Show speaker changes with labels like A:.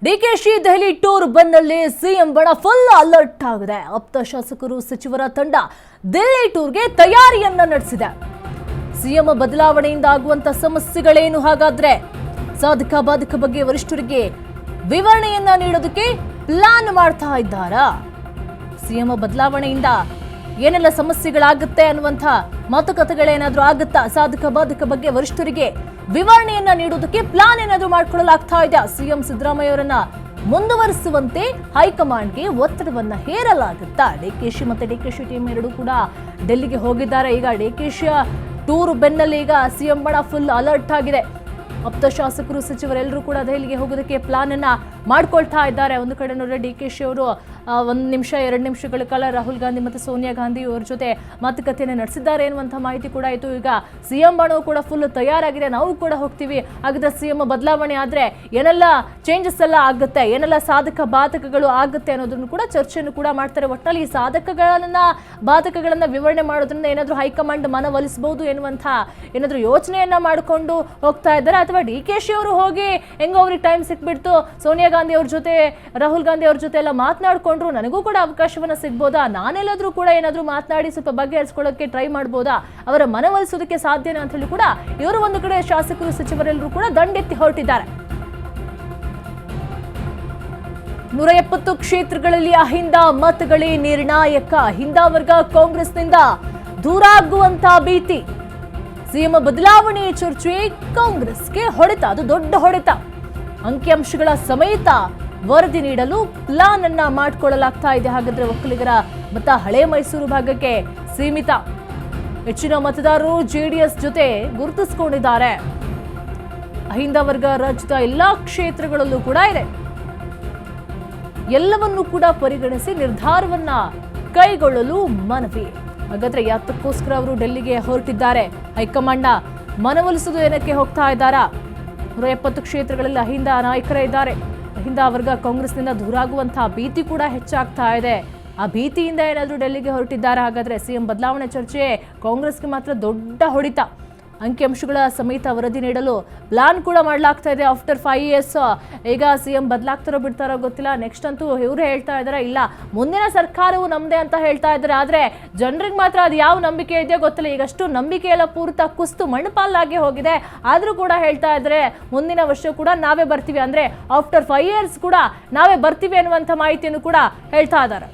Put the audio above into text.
A: DKShi Delhi tour ಬೆನ್ನಲ್ಲೇ CM ಬಣ full alert ಆಗಿದೆ. ಆಪ್ತ ಶಾಸಕರು ಸಚಿವರ ತಂಡ ದೆಹಲಿ ಟೂರ್ಗೆ ತಯಾರಿಯನ್ನ ನಡೆಸಿದೆ. ಸಿಎಂ ಬದಲಾವಣೆಯಿಂದ ಆಗುವಂತ ಸಮಸ್ಯೆಗಳೇನು, ಹಾಗಾದ್ರೆ ಸಾಧಕ ಬಾಧಕ ಬಗ್ಗೆ ವರಿಷ್ಠರಿಗೆ ವಿವರಣೆಯನ್ನ ನೀಡೋದಕ್ಕೆ ಪ್ಲಾನ್ ಮಾಡ್ತಾ ಇದ್ದಾರಾ? ಸಿಎಂ ಬದಲಾವಣೆಯಿಂದ ಏನೆಲ್ಲ ಸಮಸ್ಯೆಗಳಾಗುತ್ತೆ ಅನ್ನುವಂಥ ಮಾತುಕತೆಗಳೇನಾದ್ರೂ ಆಗುತ್ತಾ? ಸಾಧಕ ಬಾಧಕ ಬಗ್ಗೆ ವರಿಷ್ಠರಿಗೆ ವಿವರಣೆಯನ್ನ ನೀಡೋದಕ್ಕೆ ಪ್ಲಾನ್ ಏನಾದ್ರೂ ಮಾಡ್ಕೊಳ್ಳಲಾಗ್ತಾ ಇದೆ. ಸಿಎಂ ಸಿದ್ದರಾಮಯ್ಯ ಅವರನ್ನ ಮುಂದುವರಿಸುವಂತೆ ಹೈಕಮಾಂಡ್ಗೆ ಒತ್ತಡವನ್ನ ಹೇರಲಾಗುತ್ತಾ? ಡಿಕೆಶಿ ಮತ್ತೆ ಡಿಕೆಶಿ ಟೀಮ್ ಎರಡೂ ಕೂಡ ಡೆಲ್ಲಿಗೆ ಹೋಗಿದ್ದಾರೆ. ಈಗ ಡಿಕೆಶಿ ಟೂರ್ ಬೆನ್ನಲ್ಲಿ ಈಗ ಸಿಎಂ ಬಣ ಫುಲ್ ಅಲರ್ಟ್ ಆಗಿದೆ. ಆಪ್ತ ಶಾಸಕರು ಸಚಿವರೆಲ್ಲರೂ ಕೂಡ ದೆಹಲಿಗೆ ಹೋಗೋದಕ್ಕೆ ಪ್ಲಾನ್ ಅನ್ನ ಮಾಡ್ಕೊಳ್ತಾ ಇದ್ದಾರೆ. ಒಂದು ಕಡೆ ನೋಡಿದ್ರೆ ಡಿಕೆಶಿ ಅವರು 1 ನಿಮಿಷ 2 ನಿಮಿಷಗಳ ಕಾಲ ರಾಹುಲ್ ಗಾಂಧಿ ಮತ್ತು ಸೋನಿಯಾ ಗಾಂಧಿ ಅವರ ಜೊತೆ ಮಾತುಕತೆಯನ್ನು ನಡೆಸಿದ್ದಾರೆ ಎನ್ನುವಂಥ ಮಾಹಿತಿ ಕೂಡ ಆಯಿತು. ಈಗ ಸಿಎಂ ಬಣವು ಕೂಡ ಫುಲ್ ತಯಾರಾಗಿದೆ, ನಾವು ಕೂಡ ಹೋಗ್ತೀವಿ. ಹಾಗಾದ್ರೆ ಸಿಎಂ ಬದಲಾವಣೆ ಆದ್ರೆ ಏನೆಲ್ಲ ಚೇಂಜಸ್ ಎಲ್ಲ ಆಗುತ್ತೆ, ಏನೆಲ್ಲ ಸಾಧಕ ಬಾಧಕಗಳು ಆಗುತ್ತೆ ಅನ್ನೋದನ್ನು ಕೂಡ ಚರ್ಚೆಯನ್ನು ಕೂಡ ಮಾಡ್ತಾರೆ. ಒಟ್ಟಲ್ಲಿ ಈ ಬಾಧಕಗಳನ್ನ ವಿವರಣೆ ಮಾಡೋದ್ರಿಂದ ಏನಾದರೂ ಹೈಕಮಾಂಡ್ ಮನವೊಲಿಸಬಹುದು ಎನ್ನುವಂಥ ಏನಾದರೂ ಯೋಚನೆಯನ್ನ ಮಾಡಿಕೊಂಡು ಹೋಗ್ತಾ ಇದ್ದಾರೆ, ಅಥವಾ ಡಿಕೆಶಿ ಅವರು ಹೋಗಿ ಹೆಂಗೋ ಅವ್ರಿಗೆ ಟೈಮ್ ಸಿಕ್ಬಿಡ್ತು, ಸೋನಿಯಾ ಗಾಂಧಿ ಅವ್ರ ಜೊತೆ ರಾಹುಲ್ ಗಾಂಧಿ ಅವ್ರ ಜೊತೆ ಎಲ್ಲ ಮಾತನಾಡ್ಕೊಂಡ್ರು, ನನಗೂ ಕೂಡ ಅವಕಾಶವನ್ನ ಸಿಗ್ಬೋದಾ, ನಾನೆಲ್ಲಾದ್ರೂ ಕೂಡ ಏನಾದ್ರೂ ಮಾತನಾಡಿ ಸ್ವಲ್ಪ ಬಗೆಹರಿಸ್ಕೊಳ್ಳೋಕೆ ಟ್ರೈ ಮಾಡ್ಬೋದಾ, ಅವರ ಮನವೊಲಿಸೋದಕ್ಕೆ ಸಾಧ್ಯನಾ ಅಂತ ಹೇಳಿ ಕೂಡ ಇವರು ಒಂದು ಕಡೆ ಶಾಸಕರು ಸಚಿವರೆಲ್ಲರೂ ಕೂಡ ದಂಡೆತ್ತಿ ಹೊರಟಿದ್ದಾರೆ. 170 ಕ್ಷೇತ್ರಗಳಲ್ಲಿ ಅಹಿಂದ ಮತಗಳೇ ನಿರ್ಣಾಯಕ. ಅಹಿಂದ ವರ್ಗ ಕಾಂಗ್ರೆಸ್ನಿಂದ ದೂರ ಆಗುವಂತ ಭೀತಿ. ಸಿಎಂ ಬದಲಾವಣೆ ಚರ್ಚೆ ಕಾಂಗ್ರೆಸ್ಗೆ ಹೊಡೆತ, ಅದು ದೊಡ್ಡ ಹೊಡೆತ. ಅಂಕಿಅಂಶಗಳ ಸಮೇತ ವರದಿ ನೀಡಲು ಪ್ಲಾನ್ ಅನ್ನ ಮಾಡಿಕೊಳ್ಳಲಾಗ್ತಾ ಇದೆ. ಹಾಗಾದ್ರೆ ಒಕ್ಕಲಿಗರ ಮತ ಹಳೆ ಮೈಸೂರು ಭಾಗಕ್ಕೆ ಸೀಮಿತ. ಹೆಚ್ಚಿನ ಮತದಾರರು ಜೆಡಿಎಸ್ ಜೊತೆ ಗುರುತಿಸಿಕೊಂಡಿದ್ದಾರೆ. ಅಹಿಂದ ವರ್ಗ ರಾಜ್ಯದ ಎಲ್ಲಾ ಕ್ಷೇತ್ರಗಳಲ್ಲೂ ಕೂಡ ಇದೆ. ಎಲ್ಲವನ್ನೂ ಕೂಡ ಪರಿಗಣಿಸಿ ನಿರ್ಧಾರವನ್ನ ಕೈಗೊಳ್ಳಲು ಮನವಿ. ಹಾಗಾದ್ರೆ ಯಾತಕ್ಕೋಸ್ಕರ ಅವರು ಡೆಲ್ಲಿಗೆ ಹೊರಟಿದ್ದಾರೆ? ಹೈಕಮಾಂಡ್ ಮನವೊಲಿಸುವುದು ಏನಕ್ಕೆ ಹೋಗ್ತಾ ಇದ್ದಾರಾ? 170 ಕ್ಷೇತ್ರಗಳಲ್ಲಿ ಅಹಿಂದ ನಾಯಕರೇ ಇದ್ದಾರೆ. ಅಹಿಂದ ವರ್ಗ ಕಾಂಗ್ರೆಸ್ನಿಂದ ದೂರ ಆಗುವಂತಹ ಭೀತಿ ಕೂಡ ಹೆಚ್ಚಾಗ್ತಾ ಇದೆ. ಆ ಭೀತಿಯಿಂದ ಏನಾದರೂ ಡೆಲ್ಲಿಗೆ ಹೊರಟಿದ್ದಾರೆ? ಹಾಗಾದ್ರೆ ಸಿಎಂ ಬದಲಾವಣೆ ಚರ್ಚೆ ಕಾಂಗ್ರೆಸ್ಗೆ ಮಾತ್ರ ದೊಡ್ಡ ಹೊಡಿತ. ಅಂಕಿಅಂಶಗಳ ಸಮೇತ ವರದಿ ನೀಡಲು ಪ್ಲಾನ್ ಕೂಡ ಮಾಡಲಾಗ್ತಾ ಇದೆ. ಆಫ್ಟರ್ 5 years ಈಗ ಸಿಎಂ ಬದಲಾಗ್ತಾರೋ ಬಿಡ್ತಾರೋ ಗೊತ್ತಿಲ್ಲ. ನೆಕ್ಸ್ಟ್ ಅಂತೂ ಇವರು ಹೇಳ್ತಾ ಇದ್ದಾರೆ, ಇಲ್ಲ ಮುಂದಿನ ಸರ್ಕಾರವು ನಮ್ಮದೇ ಅಂತ ಹೇಳ್ತಾ ಇದ್ದಾರೆ. ಆದರೆ ಜನರಿಗೆ ಮಾತ್ರ ಅದು ಯಾವ ನಂಬಿಕೆ ಇದೆಯೋ ಗೊತ್ತಿಲ್ಲ. ಈಗಷ್ಟು ನಂಬಿಕೆ ಎಲ್ಲ ಪೂರ್ತ ಕುಸ್ತು ಮಣ್ಣಪಾಲಾಗಿ ಹೋಗಿದೆ. ಆದರೂ ಕೂಡ ಹೇಳ್ತಾ ಇದ್ದಾರೆ ಮುಂದಿನ ವರ್ಷ ಕೂಡ ನಾವೇ ಬರ್ತೀವಿ, ಅಂದರೆ ಆಫ್ಟರ್ 5 years ಕೂಡ ನಾವೇ ಬರ್ತೀವಿ ಅನ್ನುವಂಥ ಮಾಹಿತಿಯನ್ನು ಕೂಡ ಹೇಳ್ತಾ ಇದ್ದಾರೆ.